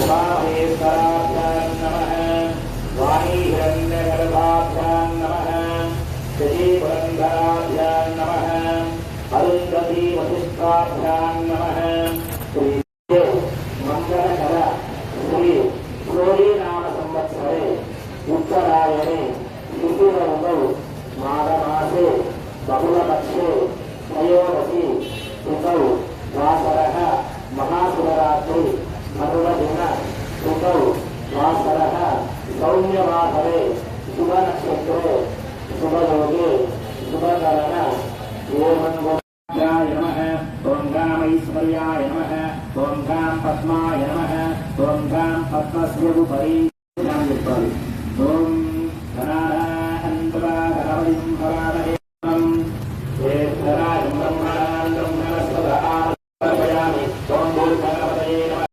उमामहेश्वराभ्यां नमः वाणीहिरण्यगर्भाभ्यां नमः शचीपुरन्धराभ्यां नमः अरुन्धती वसिष्ठाभ्यां नमः श्री मंगलकर श्री श्रोणी नाम संवत्सरे उत्तरायणे शुक्लऋतौ माघमासे बहुलपक्षे त्रयोदशी ऋतौ वासरः महाशिवरात्रि मरुदिन ऋतौ वासरः सौम्यवासरे शुभनक्षत्रे शुभयोगे शुभकरण ओम नमः ओं गामैश्वर्याय नमः ओं गां पद्माय नमः ओं गां पद्मस्य उपरि